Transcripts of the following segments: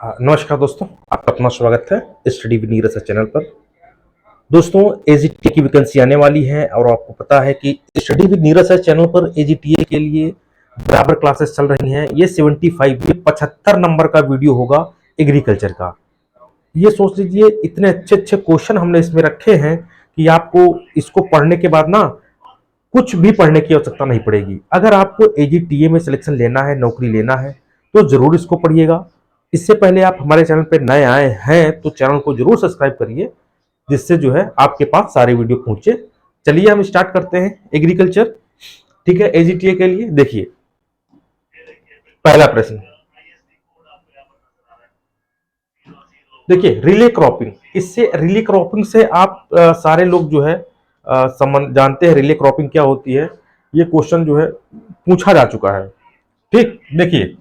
नमस्कार दोस्तों, आपका अपना स्वागत है स्टडी विद नीरज चैनल पर। दोस्तों, एजीटीए की वैकेंसी आने वाली है और आपको पता है कि स्टडी विद नीरज चैनल पर एजीटीए के लिए बराबर क्लासेस चल रही हैं। ये 75 नंबर का वीडियो होगा एग्रीकल्चर का। ये सोच लीजिए, इतने अच्छे अच्छे क्वेश्चन हमने इसमें रखे हैं कि आपको इसको पढ़ने के बाद ना कुछ भी पढ़ने की आवश्यकता नहीं पड़ेगी। अगर आपको एजीटीए में सिलेक्शन लेना है, नौकरी लेना है, तो जरूर इसको पढ़िएगा। इससे पहले आप हमारे चैनल पर नए आए हैं तो चैनल को जरूर सब्सक्राइब करिए, जिससे जो है आपके पास सारे वीडियो पहुंचे। चलिए हम स्टार्ट करते हैं एग्रीकल्चर। ठीक है, एजीटीए के लिए देखिए पहला प्रश्न। देखिए रिले क्रॉपिंग, इससे रिले क्रॉपिंग से आप सारे लोग जो है जानते हैं रिले क्रॉपिंग क्या होती है। ये क्वेश्चन जो है पूछा जा चुका है। ठीक, देखिए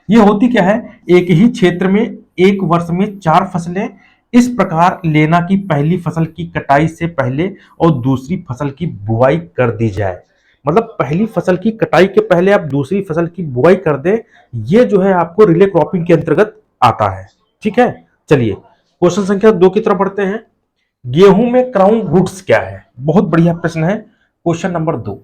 ये होती क्या है, एक ही क्षेत्र में एक वर्ष में 4 फसलें इस प्रकार लेना कि पहली फसल की कटाई से पहले और दूसरी फसल की बुआई कर दी जाए। मतलब पहली फसल की कटाई के पहले आप दूसरी फसल की बुआई कर दें, ये जो है आपको रिले क्रॉपिंग के अंतर्गत आता है। ठीक है, चलिए क्वेश्चन संख्या 2 की तरफ बढ़ते हैं। गेहूं में क्राउन रूट्स क्या है? बहुत बढ़िया प्रश्न है। क्वेश्चन नंबर 2,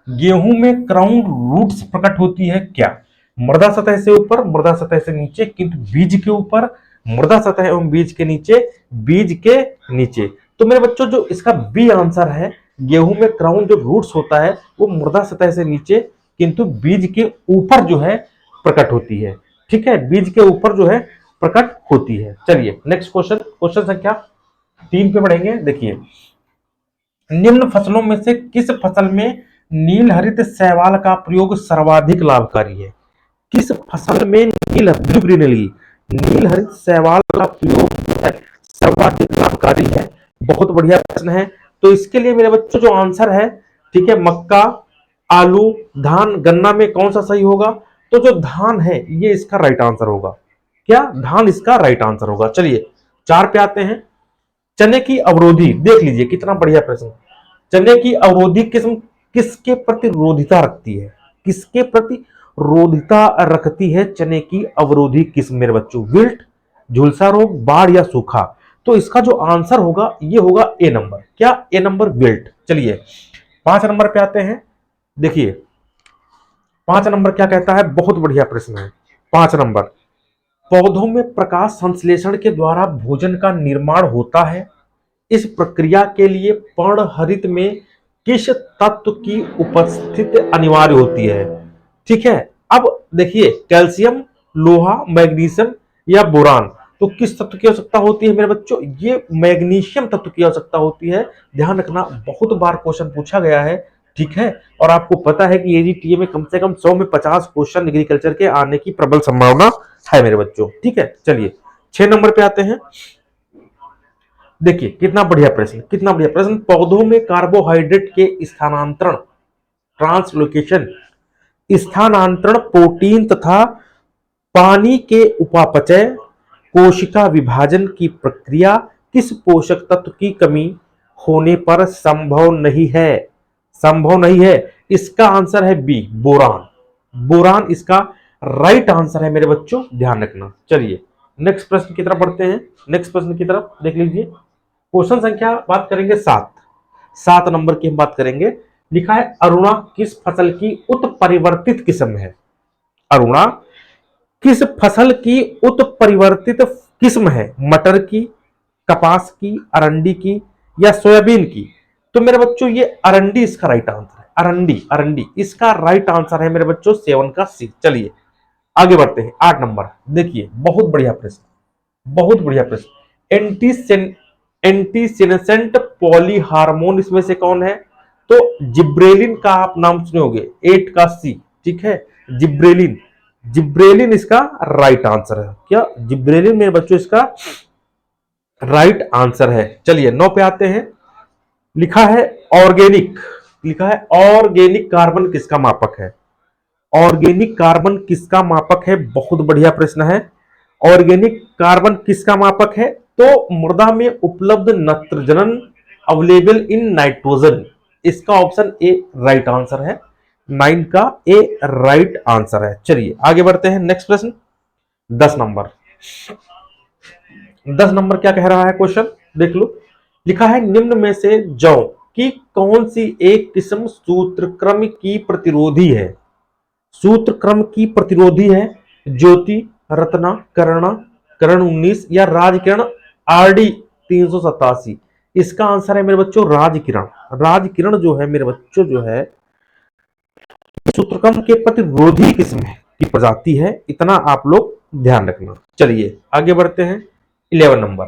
गेहूं में क्राउन रूट्स प्रकट होती है क्या? मृदा सतह से ऊपर, मृदा सतह से नीचे, किंतु बीज के ऊपर, मृदा सतह एवं बीज के नीचे, बीज के नीचे। तो मेरे बच्चों जो इसका बी आंसर है, गेहूं में क्राउन जो रूट्स होता है वो मृदा सतह से नीचे किंतु बीज के ऊपर जो है प्रकट होती है। ठीक है, बीज के ऊपर जो है प्रकट होती है। चलिए नेक्स्ट क्वेश्चन, क्वेश्चन संख्या 3 पे बढ़ेंगे। देखिए निम्न फसलों में से किस फसल में नील हरित शैवाल का प्रयोग सर्वाधिक लाभकारी है? किस फसल में नील हरित शैवाल का प्रयोग सर्वाधिक लाभकारी है? बहुत बढ़िया प्रश्न है। तो इसके लिए मेरे बच्चों जो आंसर है, ठीक है, मक्का, आलू, धान, गन्ना में कौन सा सही होगा? तो जो धान है ये इसका राइट आंसर होगा। क्या? धान इसका राइट आंसर होगा। चलिए 4 पे आते हैं। चने की अवरोधी, देख लीजिए कितना बढ़िया प्रश्न। चने की अवरोधी किस्म किसके प्रति रोधिता रखती है? किसके प्रति रोधिता रखती है चने की अवरोधी किस्म मेरे बच्चों? विल्ट, झुलसा रोग, बाढ़ या सूखा? तो इसका जो आंसर होगा ये होगा ए नंबर। क्या? ए नंबर, विल्ट। चलिए 5 नंबर पे आते हैं। देखिए 5 नंबर क्या कहता है? बहुत बढ़िया प्रश्न है। 5 नंबर, पौधों में प्रकाश संश्लेषण के द्वारा भोजन का निर्माण होता है। इस प्रक्रिया के लिए पर्णहरित में किस तत्व की उपस्थिति अनिवार्य होती है? ठीक है, अब देखिए कैल्शियम, लोहा, मैग्नीशियम या बोरान, तो किस तत्व की आवश्यकता होती है मेरे बच्चों? ये मैग्नीशियम तत्व की आवश्यकता होती है। ध्यान रखना, बहुत बार क्वेश्चन पूछा गया है। ठीक है, और आपको पता है कि एजीटीए में कम से कम 100 में 50 क्वेश्चन एग्रीकल्चर के आने की प्रबल संभावना है मेरे बच्चों। ठीक है, चलिए 6 नंबर पे आते हैं। देखिए कितना बढ़िया प्रश्न, कितना बढ़िया प्रश्न। पौधों में कार्बोहाइड्रेट के स्थानांतरण, ट्रांसलोकेशन, स्थानांतरण, प्रोटीन तथा पानी के उपापचय, कोशिका विभाजन की प्रक्रिया किस पोषक तत्व की कमी होने पर संभव नहीं है? संभव नहीं है। इसका आंसर है बी, बोरान। बोरान इसका राइट आंसर है मेरे बच्चों, ध्यान रखना। चलिए नेक्स्ट प्रश्न की तरफ बढ़ते हैं। नेक्स्ट प्रश्न की तरफ देख लीजिए। क्वेश्चन संख्या बात करेंगे 7 नंबर की हम बात करेंगे। लिखा है अरुणा किस फसल की उत्परिवर्तित किस्म है? अरुणा किस फसल की उत्परिवर्तित किस्म है? मटर की, कपास की, अरंडी की या सोयाबीन की? तो मेरे बच्चों ये अरंडी इसका राइट आंसर है। अरंडी, अरंडी इसका राइट आंसर है मेरे बच्चों, 7 का सी। चलिए आगे बढ़ते हैं। 8 नंबर देखिए, बहुत बढ़िया प्रश्न, बहुत बढ़िया प्रश्न। एंटीसेनेसेंट पॉलीहार्मोन इसमें से कौन है? तो जिब्रेलिन का आप नाम सुने होंगे, 8 का सी। ठीक है, जिब्रेलिन, जिब्रेलिन इसका राइट आंसर है। क्या? जिब्रेलिन मेरे बच्चों इसका राइट आंसर है। चलिए 9 पे आते हैं। लिखा है ऑर्गेनिक, लिखा है ऑर्गेनिक कार्बन किसका मापक है? ऑर्गेनिक कार्बन किसका मापक है? बहुत बढ़िया प्रश्न है। ऑर्गेनिक कार्बन किसका मापक है? तो मृदा में उपलब्ध नत्रजन अवेलेबल इन नाइट्रोजन, इसका ऑप्शन ए राइट आंसर है। 9 का ए राइट आंसर है। चलिए आगे बढ़ते हैं। नेक्स्ट प्रश्न, 10 नंबर। 10 नंबर क्या कह रहा है क्वेश्चन, देख लो। लिखा है निम्न में से जौ की कौन सी एक किस्म सूत्रक्रम की प्रतिरोधी है। सूत्रक्रम की प्रतिरोधी है ज्योति, रत्ना, कर्ण, कर्ण 19 या राजकिरण आरडी 387। इसका आंसर है मेरे बच्चों राजकिरण। राजकिरण जो है मेरे बच्चों जो है सूत्रक्रम के प्रतिरोधी किस्म की प्रजाति है, इतना आप लोग ध्यान रखना। चलिए आगे बढ़ते हैं। 11 नंबर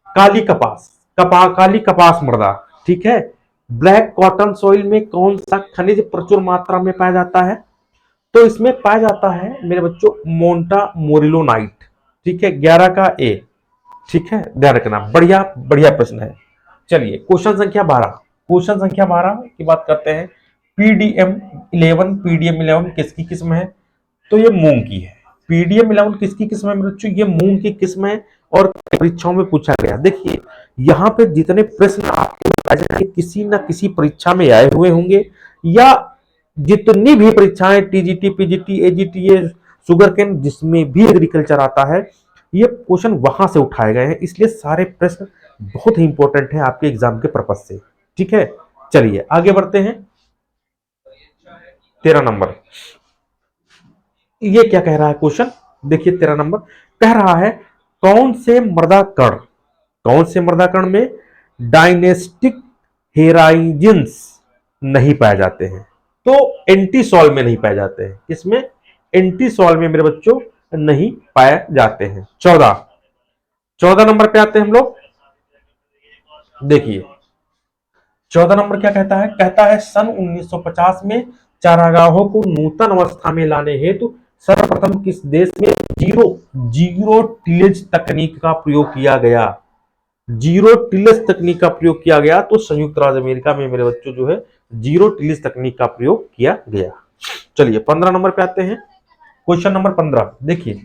काली कपास, काली कपास मृदा, ठीक है। ब्लैक कॉटन सॉइल में कौन सा खनिज प्रचुर मात्रा में पाया जाता है, तो इसमें पाया जाता है मेरे बच्चों मोंटा मोरिलोनाइट, ठीक है, 11 का ए, ठीक है, ध्यान रखना। बढ़िया बढ़िया प्रश्न है। चलिए क्वेश्चन संख्या 12, क्वेश्चन संख्या 12 की बात करते हैं। पीडीएम 11 किसकी किस्म है, तो ये मूंग की है। पीडीएम 11 किसकी किस्म है मेरे बच्चों, ये मूंग की किस्म है और परीक्षाओं में पूछा गया। देखिए यहाँ पे जितने प्रश्न आपके किसी ना किसी परीक्षा में आए हुए होंगे, या जितनी भी परीक्षाएं TGT, PGT, AGT, sugar cane, जिसमें भी एग्रीकल्चर आता है, ये क्वेश्चन वहां से उठाए गए हैं। इसलिए सारे प्रश्न बहुत ही इंपॉर्टेंट है आपके एग्जाम के पर्पज से, ठीक है। चलिए आगे बढ़ते हैं। 13 नंबर, ये क्या कह रहा है क्वेश्चन, देखिए 13 नंबर कह रहा है कौन से मृदा कण, कौन से मृदा कण में डायनेस्टिक हेराइजिन्स नहीं पाए जाते हैं, तो एंटी सॉल में नहीं पाए जाते हैं। इसमें एंटी सॉल में मेरे बच्चों नहीं पाए जाते हैं। 14 नंबर पे आते हैं हम लोग। देखिए 14 नंबर क्या कहता है, कहता है सन 1950 में चारागाहों को नूतन अवस्था में लाने हेतु सर्वप्रथम किस देश में जीरो जीरो टिलेज तकनीक का प्रयोग किया गया। जीरो टिलेज तकनीक का प्रयोग किया गया, तो संयुक्त राज्य अमेरिका में मेरे बच्चों जो है जीरो टिलेज तकनीक का प्रयोग किया गया। चलिए 15 नंबर पे आते हैं। क्वेश्चन नंबर 15 देखिए,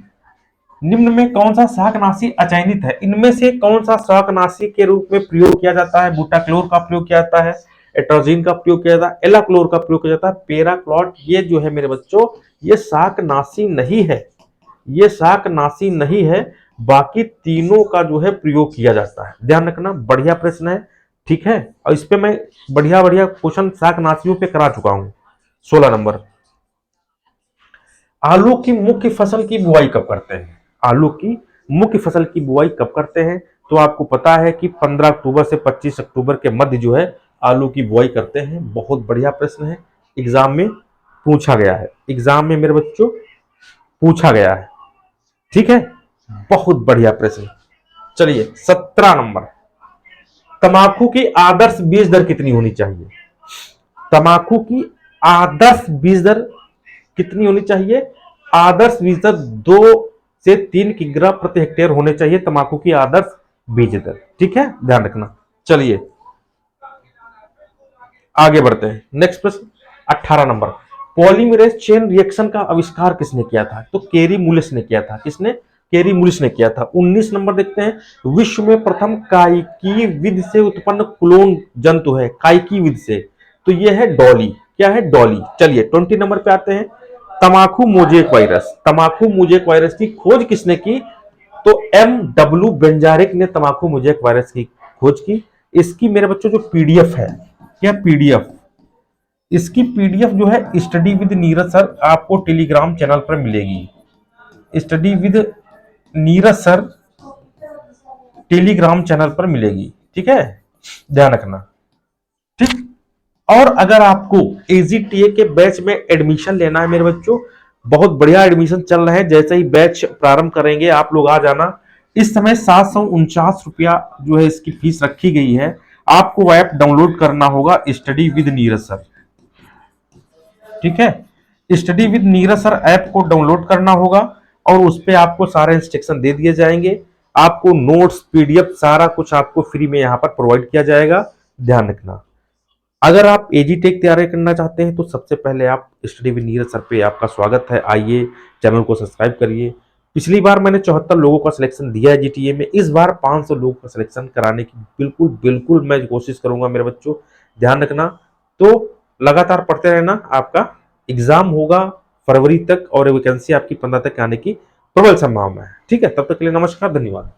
निम्न में कौन सा शाकनाशी अचयनित है, इनमें से कौन सा शाकनाशी के रूप में प्रयोग किया जाता है। बूटाक्लोर का प्रयोग किया जाता है, एट्रोजिन का प्रयोग किया जाता है, एलाक्लोर का प्रयोग किया जाता है, पेराक्लॉट, ये जो है मेरे बच्चों ये शाकनाशी नहीं है, ये शाकनाशी नहीं है। बाकी तीनों का जो है प्रयोग किया जाता है, ध्यान रखना। बढ़िया प्रश्न है, ठीक है, और इस पे मैं बढ़िया बढ़िया क्वेश्चन शाकनाशियों पे करा चुका हूं। 16 नंबर, आलू की मुख्य फसल की बुआई कब करते हैं। आलू की मुख्य फसल की बुआई कब करते हैं, तो आपको पता है कि 15 अक्टूबर से 25 अक्टूबर के मध्य जो है आलू की बुआई करते हैं। बहुत बढ़िया प्रश्न है, एग्जाम में पूछा गया है, एग्जाम में मेरे बच्चों पूछा गया है, ठीक है, बहुत बढ़िया प्रश्न। चलिए 17 नंबर, तंबाकू की आदर्श बीज दर कितनी होनी चाहिए। तंबाकू की आदर्श बीज दर कितनी होनी चाहिए, आदर्श बीज दर 2 से 3 किग्रा प्रति हेक्टेयर होने चाहिए तंबाकू की आदर्श बीज दर, ठीक है, ध्यान रखना। चलिए आगे बढ़ते हैं। नेक्स्ट प्रश्न 18 नंबर, पॉलीमरेज चेन रिएक्शन का आविष्कार किसने किया था, तो केरी मुलिस ने किया था। किसने, केरी मुलिस ने किया था। 19 नंबर देखते हैं, विश्व में प्रथम काइकी विधि से उत्पन्न क्लोन जंतु है, काइकी विधि से, तो यह है डॉली, क्या है डॉली। चलिए 20 नंबर पे आते हैं, तमाकू मोजेक वायरस, तमाकू मोजेक वायरस की खोज किसने की, तो MW बेंजारिक ने तमाकू मोजेक वायरस की खोज की। इसकी मेरे बच्चों जो पीडीएफ है, क्या पीडीएफ, इसकी पीडीएफ जो है स्टडी विद नीरज सर आपको टेलीग्राम चैनल पर मिलेगी। Study with Neeraj sir Telegram channel पर मिलेगी, ठीक है, ध्यान रखना, ठीक। और अगर आपको एजीटीए के बैच में एडमिशन लेना है मेरे बच्चों, बहुत बढ़िया एडमिशन चल रहा है, जैसे ही बैच प्रारंभ करेंगे आप लोग आ जाना। इस समय 749 रुपया जो है इसकी फीस रखी गई है। आपको ऐप डाउनलोड करना होगा स्टडी विद नीरज सर, ठीक है, study with Neeraj sir app को डाउनलोड करना होगा और उस पर आपको सारे इंस्ट्रक्शन दे दिए जाएंगे। आपको नोट्स पीडीएफ सारा कुछ आपको फ्री में यहाँ पर प्रोवाइड किया जाएगा, ध्यान रखना। अगर आप एजी टेक तैयारी करना चाहते हैं तो सबसे पहले आप स्टडी विद नीरज सर पे आपका स्वागत है, आइए चैनल को सब्सक्राइब करिए। पिछली बार मैंने 74 लोगों का सिलेक्शन दिया है जीटीए में, इस बार 500 लोगों का सिलेक्शन कराने की बिल्कुल बिल्कुल मैं कोशिश करूंगा मेरे बच्चों, ध्यान रखना। तो लगातार पढ़ते रहना, आपका एग्जाम होगा फरवरी तक और वैकेंसी आपकी 15 तक आने की प्रबल संभावना है। ठीक है, तब तक के लिए नमस्कार, धन्यवाद।